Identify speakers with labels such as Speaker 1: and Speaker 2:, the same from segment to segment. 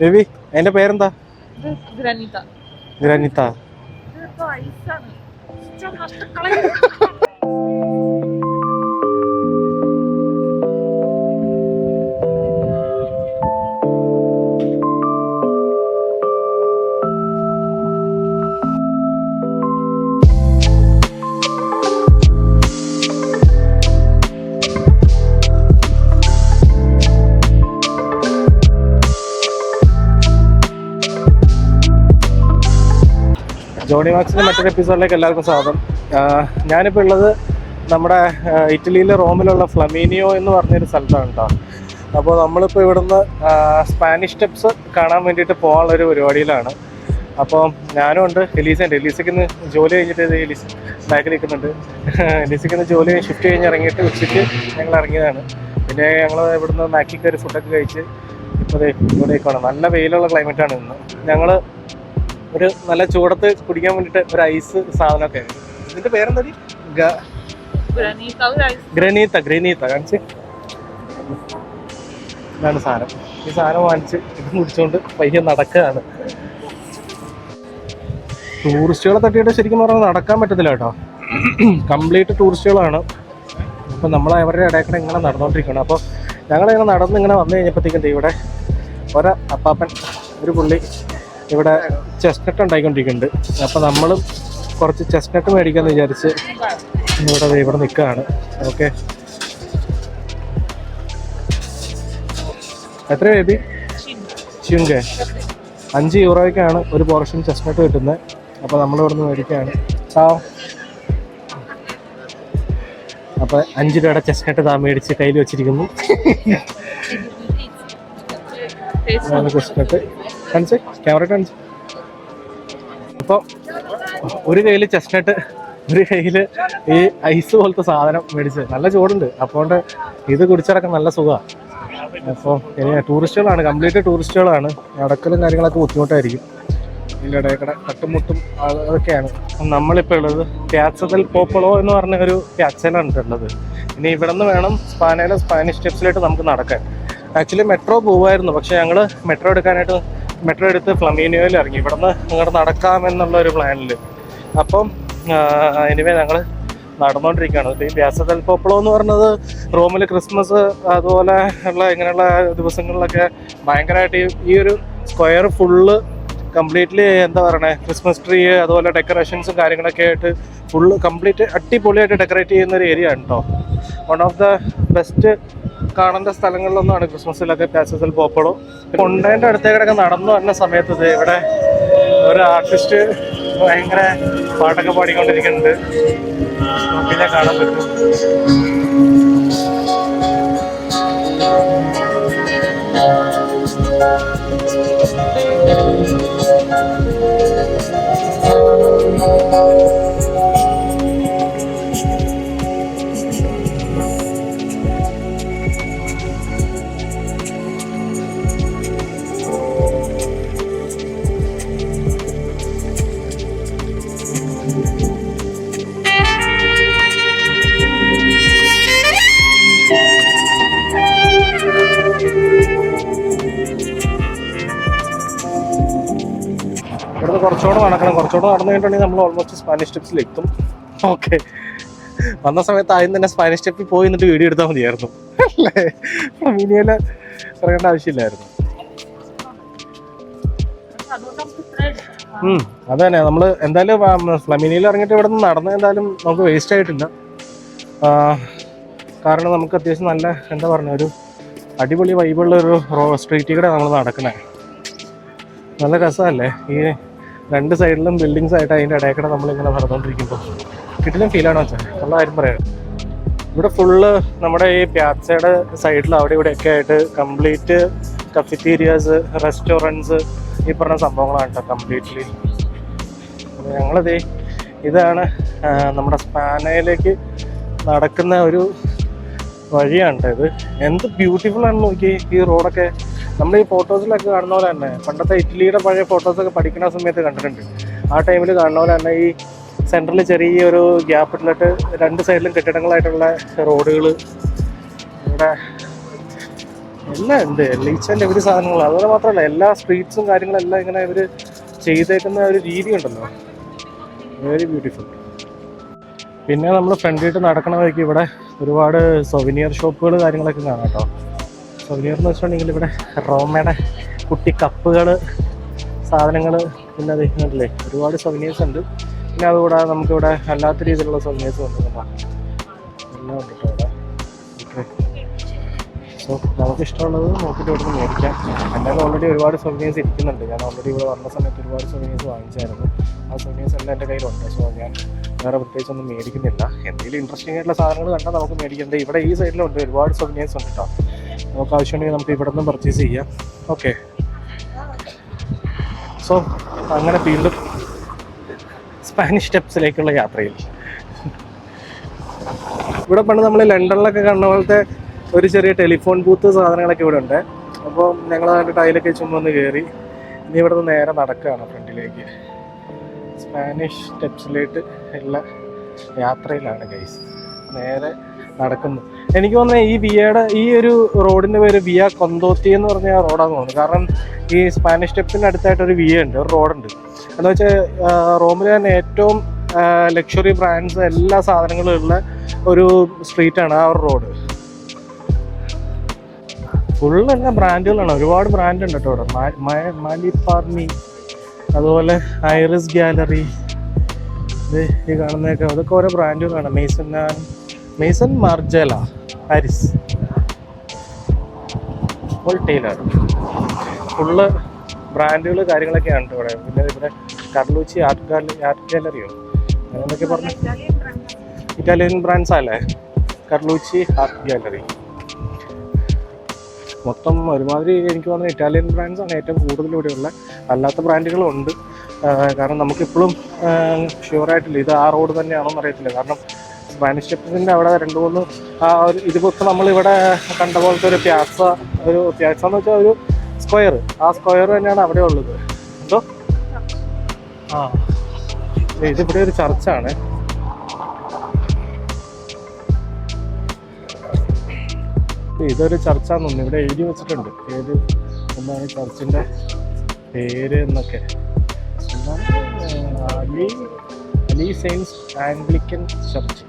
Speaker 1: Baby അതിന്റെ പേരെന്താ?
Speaker 2: ഗ്രനിത.
Speaker 1: ഗ്രനിത. Johnny മാക്സിന്റെ മറ്റൊരു എപ്പിസോഡിലേക്ക് എല്ലാവർക്കും സ്വാഗതം. ഞാനിപ്പോൾ ഉള്ളത് നമ്മുടെ ഇറ്റലിയിലെ റോമിലുള്ള ഫ്ലമീനിയോ എന്ന് പറഞ്ഞൊരു സ്ഥലത്താണ് കേട്ടോ. അപ്പോൾ നമ്മളിപ്പോൾ ഇവിടുന്ന് സ്പാനിഷ് സ്റ്റെപ്സ് കാണാൻ വേണ്ടിയിട്ട് പോകാനുള്ളൊരു പരിപാടിയിലാണ്. അപ്പോൾ ഞാനും ഉണ്ട്, എലീസയുണ്ട്. എലീസയ്ക്ക് ഇന്ന് ജോലി കഴിഞ്ഞിട്ട് എലീസ് ബാക്കിൽ നിൽക്കുന്നുണ്ട്. എലീസയ്ക്ക് ഇന്ന് ജോലി ഷിഫ്റ്റ് കഴിഞ്ഞ് ഇറങ്ങിയിട്ട് ഉച്ചയ്ക്ക് ഞങ്ങൾ ഇറങ്ങിയതാണ്. പിന്നെ ഞങ്ങൾ ഇവിടുന്ന് മാക്കി കയറി ഫുഡൊക്കെ കഴിച്ച് ഇപ്പോൾ ഇവിടേക്കാണ്. നല്ല വെയിലുള്ള ക്ലൈമറ്റാണ് ഇന്ന്. ഞങ്ങൾ ഒരു നല്ല ചൂടത്ത് കുടിക്കാൻ വേണ്ടിയിട്ട് ഒരു ഐസ് സാധനമൊക്കെ. ഇതിന്റെ പേരെന്താ? ഗ്രനീത്ത. ഗ്രനീത്ത കാണിച്ച്. ഇതാണ് സാധനം. ഈ സാധനം വാങ്ങിച്ച് ഇത് കുടിച്ചുകൊണ്ട് പയ്യെ നടക്കുകയാണ്. ടൂറിസ്റ്റുകളെ തട്ടിയിട്ട് ശരിക്കും പറഞ്ഞാൽ നടക്കാൻ പറ്റത്തില്ല കേട്ടോ. കംപ്ലീറ്റ് ടൂറിസ്റ്റുകളാണ്. അപ്പം നമ്മൾ അവരുടെ ഇടയ്ക്കൂടെ ഇങ്ങനെ നടന്നുകൊണ്ടിരിക്കുകയാണ്. അപ്പോൾ ഞങ്ങളിങ്ങനെ നടന്ന് ഇങ്ങനെ വന്നു കഴിഞ്ഞപ്പോഴത്തേക്കും ഇവിടെ അപ്പാപ്പൻ ഒരു പുള്ളി ഇവിടെ ചെസ്റ്റ്നട്ട് ഉണ്ടായിക്കൊണ്ടിരിക്കുന്നുണ്ട്. അപ്പോൾ നമ്മളും കുറച്ച് ചെസ്റ്റ്നട്ട് മേടിക്കാമെന്ന് വിചാരിച്ച് ഇവിടെ നിൽക്കുകയാണ്. ഓക്കെ, എത്ര ബേബി? ചുങ്കെ 5 യൂറോയ്ക്കാണ് ഒരു പോർഷൻ ചെസ്റ്റ്നട്ട് കിട്ടുന്നത്. അപ്പോൾ നമ്മളിവിടെ നിന്ന് മേടിക്കുകയാണ്. അപ്പോൾ 5 രൂപയുടെ ചെസ്റ്റ്നട്ട് മേടിച്ച് കയ്യിൽ വെച്ചിരിക്കുന്നു. ചെസ്റ്റ്നട്ട് കാണിച്ച്, ക്യാമറ കാണിച്ച്. അപ്പോൾ ഒരു കയ്യിൽ ചെസ്റ്റ്നട്ട്, ഒരു കയ്യിൽ ഈ ഐസ് പോലത്തെ സാധനം മേടിച്ച്. നല്ല ചൂടുണ്ട്, അപ്പോൾ ഇത് കുടിച്ചിറക്കാൻ നല്ല സുഖമാണ്. അപ്പോൾ ടൂറിസ്റ്റുകളാണ്, കംപ്ലീറ്റ് ടൂറിസ്റ്റുകളാണ്. നടക്കലും കാര്യങ്ങളൊക്കെ ബുദ്ധിമുട്ടായിരിക്കും. ഇതിൻ്റെ ഇടയ്ക്കടെ തട്ടുമുട്ടും അതൊക്കെയാണ്. നമ്മളിപ്പോൾ ഉള്ളത് പ്യാസ ദെൽ പോപ്പളോ എന്ന് പറഞ്ഞ ഒരു പ്യാസയിലാണ് ഉള്ളത്. ഇനി ഇവിടെ നിന്ന് വേണം സ്പാനയിലെ സ്പാനിഷ് സ്റ്റെപ്സിലായിട്ട് നമുക്ക് നടക്കാൻ. ആക്ച്വലി മെട്രോ പോകുമായിരുന്നു, പക്ഷേ ഞങ്ങൾ മെട്രോ എടുത്ത് ഫ്ലമീനിയോയിൽ ഇറങ്ങി. ഇവിടെ നിന്ന് അങ്ങോട്ട് നടക്കാമെന്നുള്ള ഒരു പ്ലാനിൽ. അപ്പം എനിവേ ഞങ്ങൾ നടന്നുകൊണ്ടിരിക്കുകയാണ്. ഈ പ്യാസ ദെൽ പോപ്പളോ എന്ന് പറഞ്ഞത് റോമിൽ ക്രിസ്മസ് അതുപോലെ ഉള്ള ഇങ്ങനെയുള്ള ദിവസങ്ങളിലൊക്കെ ഭയങ്കരമായിട്ട് ഈ ഒരു സ്ക്വയർ ഫുള്ള് കംപ്ലീറ്റ്ലി എന്താ പറയണേ, ക്രിസ്മസ് ട്രീ അതുപോലെ ഡെക്കറേഷൻസും കാര്യങ്ങളൊക്കെ ആയിട്ട് ഫുള്ള് കംപ്ലീറ്റ് അടിപൊളിയായിട്ട് ഡെക്കറേറ്റ് ചെയ്യുന്ന ഒരു ഏരിയ ആണ് കേട്ടോ. വൺ ഓഫ് ദ ബെസ്റ്റ് കാണേണ്ട സ്ഥലങ്ങളിലൊന്നാണ് ക്രിസ്മസിലൊക്കെ പ്യാസ ദെൽ പോപ്പളോ. കൊണ്ടേൻ്റെ അടുത്തേക്കൊക്കെ നടന്നു വന്ന സമയത്ത് ഇവിടെ ഒരു ആർട്ടിസ്റ്റ് ഭയങ്കര പാട്ടൊക്കെ പാടിക്കൊണ്ടിരിക്കുന്നുണ്ട്. പിന്നെ കാണാൻ പറ്റും. ഇവിടുന്ന് കുറച്ചുകൂടെ നടക്കണം. കുറച്ചുകൂടെ നടന്നു കഴിഞ്ഞിട്ടുണ്ടെങ്കിൽ നമ്മൾ ഓൾമോസ്റ്റ് സ്പാനിഷ് സ്റ്റെപ്സിലെത്തും. ഓക്കെ, വന്ന സമയത്ത് ആദ്യം തന്നെ സ്പാനിഷ് സ്റ്റെപ്പിൽ പോയി എന്നിട്ട് വീഡിയോ എടുത്താൽ മതിയായിരുന്നു അല്ലേ? ഫ്ലമീനിയോയിൽ ഇറങ്ങേണ്ട ആവശ്യമില്ലായിരുന്നു. അത് തന്നെ, നമ്മൾ എന്തായാലും ഫ്ലമീനിയോയിൽ ഇറങ്ങിയിട്ട് ഇവിടെ നിന്ന് നടന്ന് എന്തായാലും നമുക്ക് വേസ്റ്റ് ആയിട്ടില്ല. കാരണം നമുക്ക് അത്യാവശ്യം നല്ല എന്താ പറഞ്ഞ ഒരു അടിപൊളി വൈബുള്ള ഒരു സ്ട്രീറ്റിൽ കൂടെ നമ്മൾ നടക്കണേ. നല്ല രസമല്ലേ? ഈ 2 സൈഡിലും ബിൽഡിങ്സ് ആയിട്ട് അതിൻ്റെ ഇടയ്ക്കൂടെ നമ്മളിങ്ങനെ നടന്നുകൊണ്ടിരിക്കുമ്പോൾ കിട്ടുന്ന ഫീലാണ് വെച്ചാൽ ഉള്ള കാര്യം പറയാം. ഇവിടെ ഫുള്ള് നമ്മുടെ ഈ പ്യാസയുടെ സൈഡിൽ അവിടെ ഇവിടെയൊക്കെ ആയിട്ട് കംപ്ലീറ്റ് കഫറ്റീരിയാസ്, റെസ്റ്റോറൻറ്റ്സ്, ഈ പറഞ്ഞ സംഭവങ്ങളാണ് കേട്ടോ കംപ്ലീറ്റ്ലി. ഇതാണ് നമ്മുടെ സ്പാനയിലേക്ക് നടക്കുന്ന ഒരു വഴിയാണ് കേട്ടോ ഇത്. എന്ത് ബ്യൂട്ടിഫുൾ ആണെന്ന് നോക്കി ഈ റോഡൊക്കെ. നമ്മൾ ഈ ഫോട്ടോസിലൊക്കെ കാണുന്ന പോലെ തന്നെ, പണ്ടത്തെ ഇറ്റലിയുടെ പഴയ ഫോട്ടോസൊക്കെ പഠിക്കുന്ന സമയത്ത് കണ്ടിട്ടുണ്ട്. ആ ടൈമിൽ കാണുന്ന പോലെ തന്നെ ഈ സെൻറ്ററിൽ ചെറിയൊരു ഗ്യാപ്പ് ഇട്ടിട്ട് 2 സൈഡിലും കെട്ടിടങ്ങളായിട്ടുള്ള റോഡുകൾ. ഇവിടെ എല്ലാം ഉണ്ട്. ഈച്ച് ആൻഡ് എവരി സാധനങ്ങൾ. അതുപോലെ മാത്രമല്ല എല്ലാ സ്ട്രീറ്റ്സും കാര്യങ്ങളെല്ലാം ഇങ്ങനെ ഇവർ ചെയ്തേക്കുന്ന ഒരു രീതി ഉണ്ടല്ലോ, വെരി ബ്യൂട്ടിഫുൾ. പിന്നെ നമ്മൾ ഫ്രണ്ടിലിട്ട് നടക്കണ വഴിക്ക് ഇവിടെ ഒരുപാട് സൊവിനിയർ ഷോപ്പുകൾ കാര്യങ്ങളൊക്കെ കാണാം കേട്ടോ. സൊവിനിയർ എന്ന് വെച്ചിട്ടുണ്ടെങ്കിൽ ഇവിടെ റോമയുടെ കുട്ടി കപ്പുകൾ, സാധനങ്ങൾ, പിന്നെ അതല്ലേ ഒരുപാട് സൊവിനിയേഴ്സ് ഉണ്ട്. പിന്നെ അതുകൂടാതെ നമുക്കിവിടെ അല്ലാത്ത രീതിയിലുള്ള സൊവിനിയേഴ്സ് ഉണ്ട് കേട്ടോ, എല്ലാം ഉണ്ട് കേട്ടോ ഇവിടെ. ഓക്കെ, സോ നമുക്ക് ഇഷ്ടമുള്ളത് നോക്കിയിട്ട് ഇവിടെ നിന്ന് മേടിക്കാം. എൻ്റെ ഓൾറെഡി ഒരുപാട് സൊവിനിയേഴ്സ് ഇരിക്കുന്നുണ്ട്. ഞാൻ ഓൾറെഡി ഇവിടെ വന്ന സമയത്ത് ഒരുപാട് സൊവിനിയേഴ്സ് വാങ്ങിച്ചായിരുന്നു. ആ സൊവിനിയേഴ്സ് എല്ലാം എൻ്റെ കയ്യിലുണ്ട്. സോ ഞാൻ വേറെ പ്രത്യേകിച്ചൊന്നും മേടിക്കുന്നില്ല. എന്തെങ്കിലും ഇൻട്രസ്റ്റിംഗ് ആയിട്ടുള്ള സാധനങ്ങൾ കണ്ടാൽ നമുക്ക് മേടിക്കേണ്ടത്. ഇവിടെ ഈ സൈഡിലുണ്ട് ഒരുപാട് സൊവിനിയേഴ്സ് ഉണ്ട് കേട്ടോ. നമുക്ക് ആവശ്യമുണ്ടെങ്കിൽ നമുക്ക് ഇവിടെ നിന്ന് പർച്ചേസ് ചെയ്യാം. ഓക്കെ, സോ അങ്ങനെ വീണ്ടും സ്പാനിഷ് സ്റ്റെപ്സിലേക്കുള്ള യാത്രയിൽ. ഇവിടെ പണ്ട് നമ്മൾ ലണ്ടനിലൊക്കെ കണ്ട പോലത്തെ ഒരു ചെറിയ ടെലിഫോൺ ബൂത്ത് സാധനങ്ങളൊക്കെ ഇവിടെ ഉണ്ട്. അപ്പോൾ ഞങ്ങൾ അതിൻ്റെ ടൈലൊക്കെ ചുമ്മാ ഒന്ന് കയറി ഇനി ഇവിടെ നിന്ന് നേരെ നടക്കുകയാണ് ഫ്രണ്ടിലേക്ക്. സ്പാനിഷ് സ്റ്റെപ്സിലേക്ക് ഉള്ള യാത്രയിലാണ് ഗൈസ്, നേരെ നടക്കുന്നു. എനിക്ക് തോന്നുന്നത് ഈ വിയയുടെ ഈ ഒരു റോഡിൻ്റെ പേര് വിയ കൊന്തോത്തി എന്ന് പറഞ്ഞ റോഡാണെന്ന് തോന്നുന്നു. കാരണം ഈ സ്പാനിഷ് സ്റ്റെപ്സിൻ്റെ അടുത്തായിട്ടൊരു വിയ ഉണ്ട്, ഒരു റോഡുണ്ട്. എന്ന് വെച്ചാൽ റോമിൽ തന്നെ ഏറ്റവും ലക്ഷറി ബ്രാൻഡ്സ് എല്ലാ സാധനങ്ങളും ഉള്ള ഒരു സ്ട്രീറ്റാണ് ആ ഒരു റോഡ്. ഫുള്ള് എല്ലാ ബ്രാൻഡുകളാണ്, ഒരുപാട് ബ്രാൻഡ് ഉണ്ട് കേട്ടോ ഇവിടെ. മാലിപ്പാർമി, അതുപോലെ ഐറിസ് ഗാലറി, ഇത് ഈ കാണുന്നതൊക്കെ അതൊക്കെ ഓരോ ബ്രാൻഡുകളാണ്. മേസൺ മാർജല, പാരിസ്, ടൈലർ, ഫുള്ള് ബ്രാൻഡുകൾ കാര്യങ്ങളൊക്കെയാണ് ഇവിടെ. പിന്നെ ഇവിടെ കർലൂച്ചി ആർട്ട് ഗാലറിയോ അങ്ങനെ എന്തൊക്കെ പറഞ്ഞു, ഇറ്റാലിയൻ ബ്രാൻഡ്സ് അല്ലേ കർലൂച്ചി ആർട്ട് ഗാലറി. മൊത്തം ഒരുമാതിരി എനിക്ക് തോന്നുന്നത് ഇറ്റാലിയൻ ബ്രാൻഡ്സാണ് ഏറ്റവും കൂടുതൽ ഇവിടെയുള്ള. അല്ലാത്ത ബ്രാൻഡുകളും ഉണ്ട്. കാരണം നമുക്കിപ്പോഴും ഷുവറായിട്ടില്ല ഇത് ആ റോഡ് തന്നെയാണോന്ന് അറിയത്തില്ല. കാരണം സ്പാനിഷ് സ്റ്റെപ്സിൻ്റെ അവിടെ 2-3 ആ ഒരു ഇതിപ്പോൾ നമ്മളിവിടെ കണ്ട പോലത്തെ ഒരു പ്യാസ എന്ന് വെച്ചാൽ ഒരു സ്ക്വയർ, ആ സ്ക്വയർ തന്നെയാണ് അവിടെ ഉള്ളത്. എന്തോ ആ ഇതിവിടെ ഒരു ചർച്ചാണ്. ഇതൊരു ചർച്ചാന്ന് തോന്നുന്നു. ഇവിടെ എഴുതി വെച്ചിട്ടുണ്ട് ഏത് എന്താണ് ചർച്ചിൻ്റെ പേര് എന്നൊക്കെ. അലി സെയിൻസ് ആംഗ്ലിക്കൻ ചർച്ച്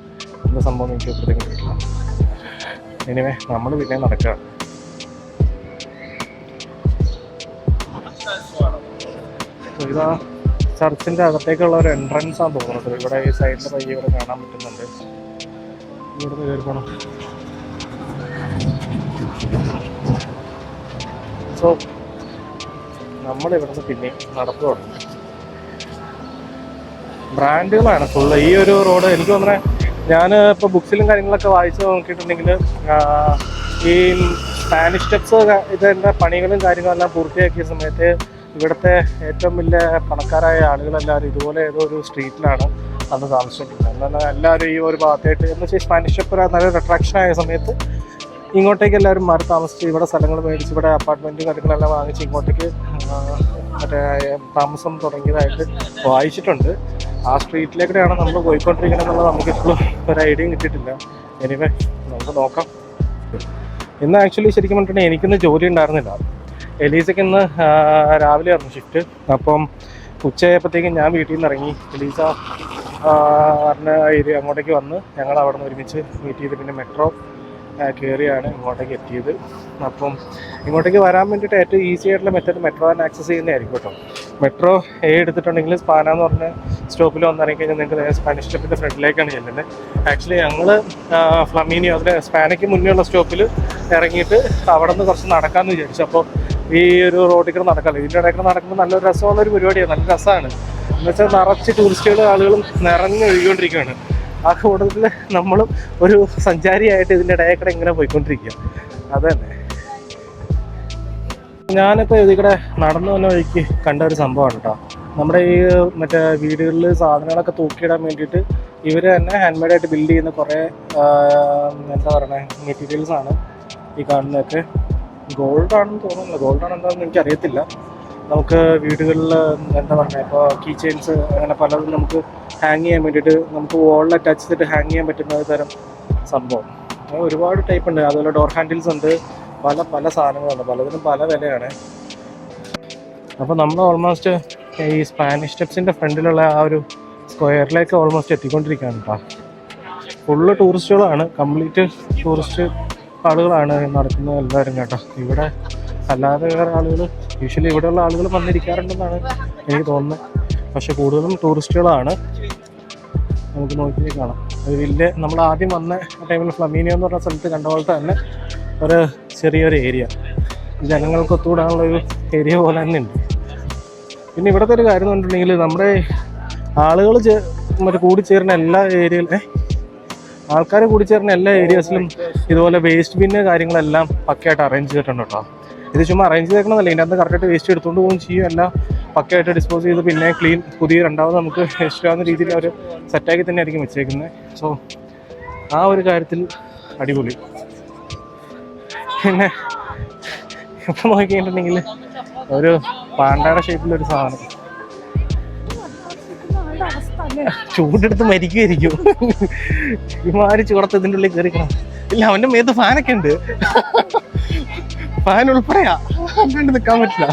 Speaker 1: എന്താ സംഭവം എനിക്ക് പ്രത്യേകം കിട്ടില്ല. എനിവേ നമ്മൾ പിന്നെ നടക്കുകയാണ്. ഇതാ ചർച്ചിൻ്റെ അകത്തേക്കുള്ള ഒരു എൻട്രൻസ് ആണെന്ന് തോന്നുന്നത്. ഇവിടെ ഈ സൈഡിൽ പയ്യെ ഇവിടെ കാണാൻ പറ്റുന്നുണ്ട്. ഇവിടുന്ന് കയറി പോകണം. സോ നമ്മളിവിടുന്ന് പിന്നെ നടപ്പ് തുടങ്ങി. ബ്രാൻഡുകളാണ് ഫുള്ള് ഈ ഒരു റോഡ്. എനിക്ക് തോന്നുന്നത് ഞാൻ ഇപ്പോൾ ബുക്സിലും കാര്യങ്ങളൊക്കെ വായിച്ച് നോക്കിയിട്ടുണ്ടെങ്കിൽ ഈ സ്പാനിഷ് സ്റ്റെപ്സ് ഇതിൻ്റെ പണികളും കാര്യങ്ങളെല്ലാം പൂർത്തിയാക്കിയ സമയത്ത് ഇവിടുത്തെ ഏറ്റവും വലിയ പണക്കാരായ ആളുകളെല്ലാവരും ഇതുപോലെ ഏതോ ഒരു സ്ട്രീറ്റിലാണ് അന്ന് താമസിച്ചിട്ടുള്ളത്. എന്നാൽ എല്ലാവരും ഈ ഒരു ഭാഗത്തായിട്ട് എന്ന് വെച്ചാൽ സ്പാനിഷ് സ്റ്റെപ്പ് നല്ലൊരു അട്രാക്ഷൻ ആയ സമയത്ത് ഇങ്ങോട്ടേക്ക് എല്ലാവരും മാറി താമസിച്ച് ഇവിടെ സ്ഥലങ്ങൾ മേടിച്ച് ഇവിടെ അപ്പാർട്ട്മെൻറ്റ് കാര്യങ്ങളെല്ലാം വാങ്ങിച്ച് ഇങ്ങോട്ടേക്ക് മറ്റേ താമസം തുടങ്ങിയതായിട്ട് വായിച്ചിട്ടുണ്ട്. ആ സ്ട്രീറ്റിലേക്കാണ് നമ്മൾ പോയിക്കൊണ്ടിരിക്കുന്നത് എന്നുള്ളത് നമുക്കിപ്പോഴും ഒരു ഐഡിയയും കിട്ടിയിട്ടില്ല. എനിവേ നമുക്ക് നോക്കാം. ഇന്ന് ആക്ച്വലി ശരിക്കും പറഞ്ഞിട്ടുണ്ടെങ്കിൽ എനിക്കിന്ന് ജോലി ഉണ്ടായിരുന്നില്ല. എലീസയ്ക്ക് ഇന്ന് രാവിലെ ആയിരുന്നു ഷിഫ്റ്റ്. അപ്പം ഉച്ചയായപ്പോഴത്തേക്കും ഞാൻ വീട്ടിൽ നിന്ന് ഇറങ്ങി. എലീസ പറഞ്ഞ ഏരിയ അങ്ങോട്ടേക്ക് വന്ന് ഞങ്ങൾ അവിടെ നിന്ന് ഒരുമിച്ച് മീറ്റ് ചെയ്ത് പിന്നെ മെട്രോ കയറിയാണ് ഇങ്ങോട്ടേക്ക് എത്തിയത്. അപ്പം ഇങ്ങോട്ടേക്ക് വരാൻ വേണ്ടിയിട്ട് ഏറ്റവും ഈസി ആയിട്ടുള്ള മെത്തേഡ് മെട്രോ തന്നെ ആക്സസ് ചെയ്യുന്നതായിരിക്കും കേട്ടോ. മെട്രോ എടുത്തിട്ടുണ്ടെങ്കിൽ സ്പാന എന്ന് പറഞ്ഞ സ്റ്റോപ്പിൽ വന്നിറങ്ങി കഴിഞ്ഞാൽ നിങ്ങൾക്ക് സ്പാനിഷ് സ്റ്റെപ്പിൻ്റെ ഫ്രണ്ടിലേക്കാണ് ചെല്ലുന്നത്. ആക്ച്വലി ഞങ്ങൾ ഫ്ലമീനിയോ അതിന് സ്പാനയ്ക്ക് മുന്നേ ഉള്ള സ്റ്റോപ്പിൽ ഇറങ്ങിയിട്ട് അവിടെ നിന്ന് കുറച്ച് നടക്കാമെന്ന് വിചാരിച്ചു. അപ്പോൾ ഈ ഒരു റോഡിൽ കൂടെ നടക്കാമല്ലോ, ഇതിൻ്റെ ഇടയ്ക്ക് നടക്കുമ്പോൾ നല്ലൊരു രസമുള്ളൊരു പരിപാടിയാണ്, നല്ല രസമാണ്. എന്ന് വെച്ചാൽ നിറച്ച് ടൂറിസ്റ്റുകൾ ആളുകളും നിറഞ്ഞൊഴുകിക്കൊണ്ടിരിക്കുകയാണ്. ആ കൂട്ടത്തിൽ നമ്മളും ഒരു സഞ്ചാരിയായിട്ട് ഇതിൻ്റെ ഇടയിൽ ഇങ്ങനെ പോയിക്കൊണ്ടിരിക്കുക. അത് തന്നെ ഞാനിപ്പോൾ ഇതിൽക്കൂടെ നടന്നു വന്ന വഴിക്ക് കണ്ട ഒരു സംഭവമാണ് കേട്ടോ. നമ്മുടെ ഈ മറ്റേ വീടുകളിൽ സാധനങ്ങളൊക്കെ തൂക്കിയിടാൻ വേണ്ടിയിട്ട് ഇവർ തന്നെ ഹാൻഡ് മെയ്ഡായിട്ട് ബിൽഡ് ചെയ്യുന്ന കുറേ എന്താ പറയുക മെറ്റീരിയൽസാണ് ഈ കാണുന്നതൊക്കെ. ഗോൾഡാണെന്ന് തോന്നുന്നില്ല, ഗോൾഡാണ് എന്താണെന്ന് എനിക്കറിയത്തില്ല. നമുക്ക് വീടുകളിൽ എന്താ പറയുക ഇപ്പോൾ കീ ചെയിൻസ് അങ്ങനെ പലതും നമുക്ക് ഹാങ് ചെയ്യാൻ വേണ്ടിയിട്ട് നമുക്ക് വോളിൽ അറ്റാച്ച് ചെയ്തിട്ട് ഹാങ് ചെയ്യാൻ പറ്റുന്ന ഒരു തരം സംഭവം. ഒരുപാട് ടൈപ്പ് ഉണ്ട്. അതുപോലെ ഡോർ ഹാൻഡിൽസ് ഉണ്ട്, പല പല സാധനങ്ങളുണ്ട്, പലതിനും പല വിലയാണ്. അപ്പോൾ നമ്മൾ ഓൾമോസ്റ്റ് ഈ സ്പാനിഷ് സ്റ്റെപ്സിൻ്റെ ഫ്രണ്ടിലുള്ള ആ ഒരു സ്ക്വയറിലേക്ക് ഓൾമോസ്റ്റ് എത്തിക്കൊണ്ടിരിക്കുകയാണ് കേട്ടോ. ഫുള്ള് ടൂറിസ്റ്റുകളാണ്, കംപ്ലീറ്റ് ടൂറിസ്റ്റ് ആളുകളാണ് നടക്കുന്നത് എല്ലാവരും കേട്ടോ. ഇവിടെ അല്ലാതെ വേറെ ആളുകൾ, യൂഷ്വലി ഇവിടെയുള്ള ആളുകൾ വന്നിരിക്കാറുണ്ടെന്നാണ് എനിക്ക് തോന്നുന്നത്. പക്ഷെ കൂടുതലും ടൂറിസ്റ്റുകളാണ്. നമുക്ക് നോക്കി കാണാം. ഒരു വലിയ, നമ്മൾ ആദ്യം വന്ന ടൈമിൽ ഫ്ലമീനിയോ എന്ന് പറഞ്ഞ സ്ഥലത്ത് കണ്ട പോലത്തെ തന്നെ ഒരു ചെറിയൊരു ഏരിയ, ജനങ്ങൾക്ക് ഒത്തുകൂടാനുള്ളൊരു ഏരിയ പോലെ തന്നെ ഉണ്ട്. പിന്നെ ഇവിടുത്തെ ഒരു കാര്യം എന്ന് പറഞ്ഞിട്ടുണ്ടെങ്കിൽ, നമ്മുടെ ആളുകൾ മറ്റേ കൂടിച്ചേരുന്ന എല്ലാ ആൾക്കാർ കൂടിച്ചേരുന്ന എല്ലാ ഏരിയാസിലും ഇതുപോലെ വേസ്റ്റ് ബിന്ന് കാര്യങ്ങളെല്ലാം പക്കയായിട്ട് അറേഞ്ച് ചെയ്തിട്ടുണ്ട് കേട്ടോ. ഇത് ചുമ്മാ അറേഞ്ച് ചെയ്തേക്കണമെന്നല്ല, ഇതിൻ്റെ അകത്ത് കറക്റ്റായിട്ട് വേസ്റ്റ് എടുത്തുകൊണ്ട് പോകുകയും ചെയ്യും. എല്ലാം പക്കയായിട്ട് ഡിസ്പോസ് ചെയ്ത് പിന്നെ ക്ലീൻ, പുതിയ രണ്ടാമത് നമുക്ക് വേസ്റ്റ് ആവുന്ന രീതിയിൽ അവർ സെറ്റാക്കി തന്നെ ആയിരിക്കും വെച്ചേക്കുന്നത്. സോ ആ ഒരു കാര്യത്തിൽ അടിപൊളി. പിന്നെ ഇപ്പം നോക്കിയിട്ടുണ്ടെങ്കിൽ ഒരു പാണ്ടയുടെ ഷേപ്പിലൊരു സാധനം, ചൂടെടുത്ത് മരിക്കുമായിരിക്കും. ഇമാരി ചൂടത്ത് ഇതിൻ്റെ ഉള്ളിൽ കയറിക്കണം. ഇല്ല, അവൻ്റെ മേത്ത് ഫാനൊക്കെ ഉണ്ട്, ഫാൻ ഉൾപ്പെടെയാ, അല്ലാണ്ട് നിൽക്കാൻ പറ്റില്ല.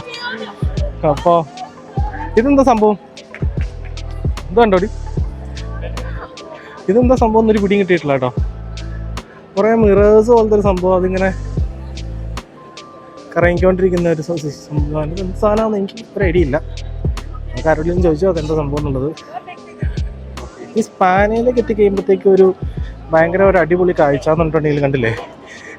Speaker 1: അപ്പോൾ ഇതെന്താ സംഭവം? ഇതുണ്ടോടി, ഇതെന്താ സംഭവം എന്നൊരു പിടിയും കിട്ടിയിട്ടില്ല കേട്ടോ. കുറേ മിറേഴ്സ് പോലത്തെ ഒരു സംഭവം, അതിങ്ങനെ കറങ്ങിക്കൊണ്ടിരിക്കുന്ന ഒരു സംഭവം. എന്ത് സാധനമാണെന്ന് എനിക്ക് ഇത്ര ഐഡിയ. നമുക്ക് ആരോടും ചോദിച്ചോ അതെന്താ സംഭവം എന്നുള്ളത്. ഈ സ്പാനിയിലേക്ക് എത്തിക്കഴിയുമ്പോഴത്തേക്കും ഒരു ഭയങ്കര ഒരു അടിപൊളി കാഴ്ച എന്നുണ്ടെങ്കിൽ കണ്ടില്ലേ,